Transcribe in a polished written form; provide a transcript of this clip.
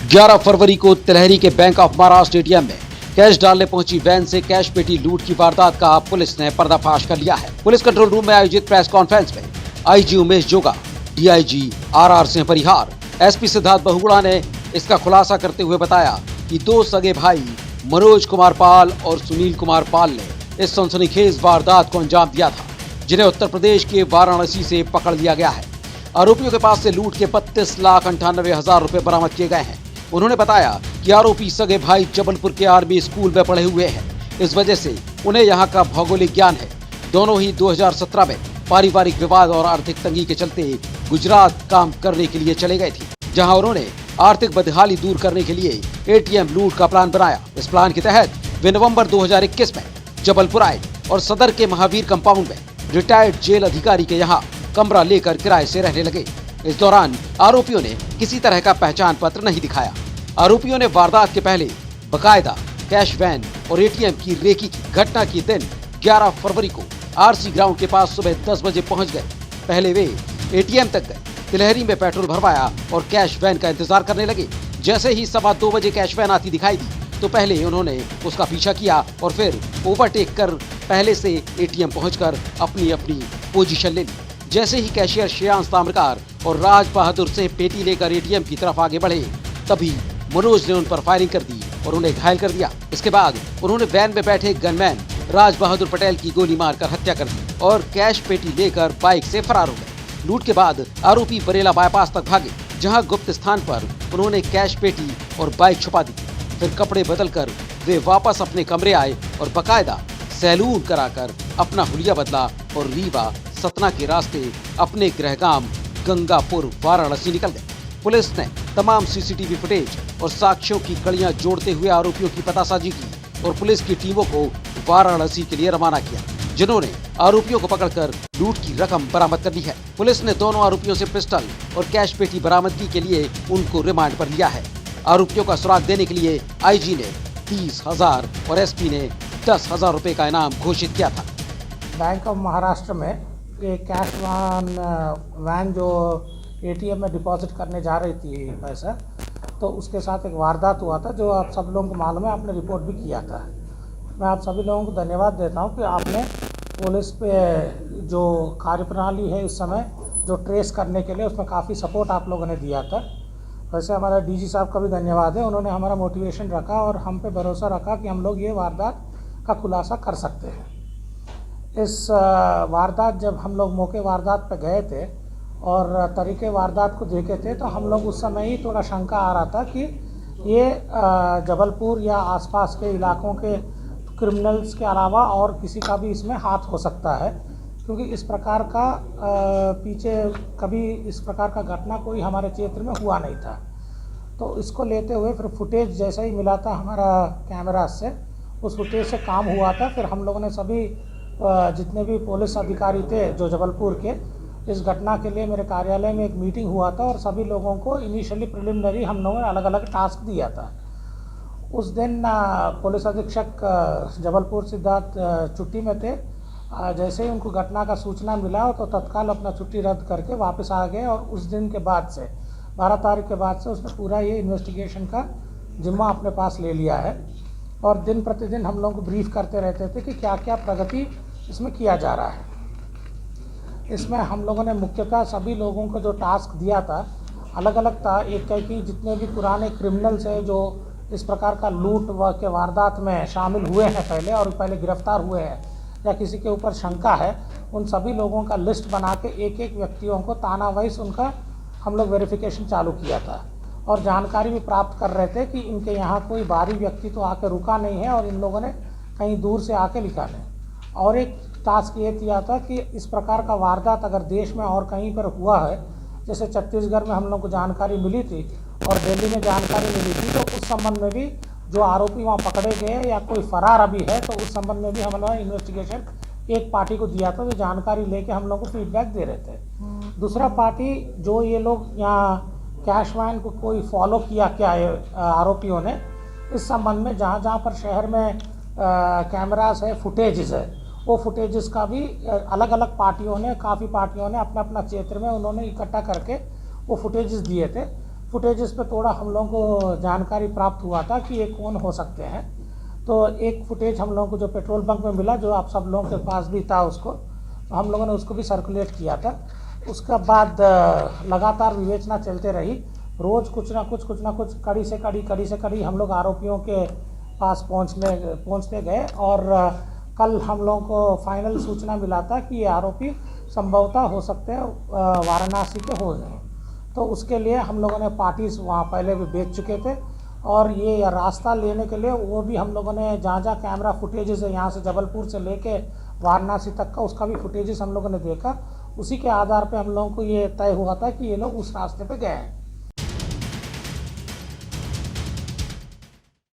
11 फरवरी को तिलहरी के bank of Maharashtra ATM में कैश डालने पहुंची वैन से कैश पेटी लूट की वारदात का पुलिस ने पर्दाफाश कर लिया है। पुलिस कंट्रोल रूम में आयोजित प्रेस कॉन्फ्रेंस में आईजी उमेश जोगा, DIG RR Singh Parihar, SP Siddharth Bahuguna ने इसका खुलासा करते हुए बताया कि दो सगे भाई मनोज कुमार पाल और सुनील कुमार पाल ने इस सनसनीखेज वारदात को अंजाम दिया था, जिन्हें उत्तर प्रदेश के वाराणसी से पकड़ लिया गया है। आरोपियों के पास से लूट के 32,98,000 रुपए बरामद किए गए हैं। उन्होंने बताया कि आरोपी सगे भाई जबलपुर के आर्मी स्कूल में पढ़े हुए हैं, इस वजह से उन्हें यहाँ का भौगोलिक ज्ञान है। दोनों ही 2017 में पारिवारिक विवाद और आर्थिक तंगी के चलते गुजरात काम करने के लिए चले गए थे, जहाँ उन्होंने आर्थिक बदहाली दूर करने के लिए एटीएम लूट का प्लान बनाया। इस प्लान के तहत वे नवंबर 2021 में जबलपुर आए और सदर के महावीर कंपाउंड में रिटायर्ड जेल अधिकारी के यहाँ कमरा लेकर किराए से रहने लगे। इस दौरान आरोपियों ने किसी तरह का पहचान पत्र नहीं दिखाया। आरोपियों ने वारदात के पहले बकायदा कैश वैन और एटीएम की रेकी की। घटना के दिन 11 फरवरी को आरसी ग्राउंड के पास सुबह 10 बजे पहुंच गए। पहले वे एटीएम तक गए, तिलहरी में पेट्रोल भरवाया और कैश वैन का इंतजार करने लगे। जैसे ही 2:15 बजे कैश वैन आती दिखाई दी तो पहले उन्होंने उसका पीछा किया और फिर ओवरटेक कर पहले से एटीएम पहुंचकर अपनी अपनी पोजीशन ले ली। जैसे ही कैशियर श्रेयांश ताम्रकार और राज बहादुर सिंह पेटी लेकर एटीएम की तरफ आगे बढ़े, तभी मनोज ने उन पर फायरिंग कर दी और उन्हें घायल कर दिया। इसके बाद उन्होंने वैन में बैठे गनमैन राज बहादुर पटेल की गोली मारकर हत्या कर दी और कैश पेटी लेकर बाइक से फरार हो गए। लूट के बाद आरोपी बरेला बाईपास तक भागे, जहां गुप्त स्थान पर उन्होंने कैश पेटी और बाइक छुपा दी। फिर कपड़े बदलकर वे वापस अपने कमरे आए और बकायदा सैलून कराकर अपना हुलिया बदला और रीवा सतना के रास्ते अपने गृहगाम गंगापुर वाराणसी निकल गए। पुलिस ने तमाम सीसीटीवी फुटेज और साक्ष्यों की कड़ियां जोड़ते हुए आरोपियों की पतासाजी की और पुलिस की टीमों को वाराणसी के लिए रवाना किया, जिन्होंने आरोपियों को पकड़कर लूट की रकम बरामद कर ली है। पुलिस ने दोनों आरोपियों से पिस्टल और कैश पेटी बरामदगी के लिए उनको रिमांड पर लिया है। आरोपियों का सुराग देने के लिए आईजी ने 30,000 और एसपी ने 10,000 रुपए का इनाम घोषित किया था। बैंक ऑफ महाराष्ट्र में एक कैश वैन जो एटीएम में डिपॉजिट करने जा रही थी पैसा, तो उसके साथ एक वारदात हुआ था जो आप सब लोगों को मालूम है, आपने रिपोर्ट भी किया था। मैं आप सभी लोगों को धन्यवाद देता हूं कि आपने पुलिस पे जो कार्यप्रणाली है इस समय जो ट्रेस करने के लिए उसमें काफ़ी सपोर्ट आप लोगों ने दिया था। वैसे हमारा डीजी साहब का भी धन्यवाद है, उन्होंने हमारा मोटिवेशन रखा और हम पे भरोसा रखा कि हम लोग ये वारदात का खुलासा कर सकते हैं। इस वारदात जब हम लोग मौके वारदात पे गए थे और तरीके वारदात को देखे थे तो हम लोग उस समय ही थोड़ा शंका आ रहा था कि ये जबलपुर या आसपास के इलाकों के क्रिमिनल्स के अलावा और किसी का भी इसमें हाथ हो सकता है, क्योंकि इस प्रकार का पीछे कभी इस प्रकार का घटना कोई हमारे क्षेत्र में हुआ नहीं था। तो इसको लेते हुए फिर फुटेज जैसा ही मिला था हमारा कैमरा से, उस फुटेज से काम हुआ था। फिर हम लोगों ने सभी जितने भी पुलिस अधिकारी थे जो जबलपुर के, इस घटना के लिए मेरे कार्यालय में एक मीटिंग हुआ था और सभी लोगों को इनिशियली प्रिलिमिनरी हम लोगों ने अलग अलग टास्क दिया था। उस दिन पुलिस अधीक्षक जबलपुर सिद्धार्थ छुट्टी में थे। जैसे ही उनको घटना का सूचना मिला तो तत्काल अपना छुट्टी रद्द करके वापस आ गए और उस दिन के बाद से 12 तारीख के बाद से उसने पूरा ये इन्वेस्टिगेशन का जिम्मा अपने पास ले लिया है और दिन प्रतिदिन हम लोग को ब्रीफ करते रहते थे कि क्या क्या प्रगति इसमें किया जा रहा है। इसमें हम लोगों ने मुख्यतः सभी लोगों को जो टास्क दिया था अलग अलग था। एक है कि जितने भी पुराने क्रिमिनल्स हैं जो इस प्रकार का लूट के वारदात में शामिल हुए हैं पहले और पहले गिरफ्तार हुए हैं या किसी के ऊपर शंका है, उन सभी लोगों का लिस्ट बना के एक एक व्यक्तियों को ताना वाइज उनका हम लोग वेरिफिकेशन चालू किया था और जानकारी भी प्राप्त कर रहे थे कि इनके यहाँ कोई बाहरी व्यक्ति तो आके रुका नहीं है और इन लोगों ने कहीं दूर से आके लिखा नहीं। और एक टास्क ये किया था कि इस प्रकार का वारदात अगर देश में और कहीं पर हुआ है, जैसे छत्तीसगढ़ में हम लोग को जानकारी मिली थी और दिल्ली में जानकारी मिली थी, तो उस संबंध में भी जो आरोपी वहाँ पकड़े गए या कोई फरार अभी है तो उस संबंध में भी हम लोगों ने इन्वेस्टिगेशन एक पार्टी को दिया था जो जानकारी लेके हम लोग को फीडबैक दे रहे थे। दूसरा पार्टी जो ये लोग यहाँ कैश वैन को कोई फॉलो किया क्या आरोपियों ने, इस संबंध में जहाँ जहाँ पर शहर में कैमरास है, फुटेजेस है, वो फुटेजेस का भी अलग अलग पार्टियों ने काफ़ी पार्टियों ने अपना अपना क्षेत्र में उन्होंने इकट्ठा करके वो फुटेजेस दिए थे। फुटेजेस पे थोड़ा हम लोगों को जानकारी प्राप्त हुआ था कि ये कौन हो सकते हैं। तो एक फुटेज हम लोगों को जो पेट्रोल पंप में मिला, जो आप सब लोगों के पास भी था, उसको तो हम लोगों ने उसको भी सर्कुलेट किया था। उसका बाद लगातार विवेचना चलते रही। रोज़ कुछ ना कुछ कड़ी से कड़ी हम लोग आरोपियों के पास पहुंचते गए। और कल हम लोगों को फाइनल सूचना मिला था कि ये आरोपी संभवतः हो सकते हैं वाराणसी के हो गए। तो उसके लिए हम लोगों ने पार्टीज वहाँ पहले भी बेच चुके थे, और ये रास्ता लेने के लिए वो भी हम लोगों ने जहाँ कैमरा फुटेजेस है यहाँ से जबलपुर से लेके वाराणसी तक का, उसका भी फुटेजेस हम लोगों ने देखा। उसी के आधार पे हम लोगों को ये तय हुआ था कि ये लोग उस रास्ते पे गए हैं।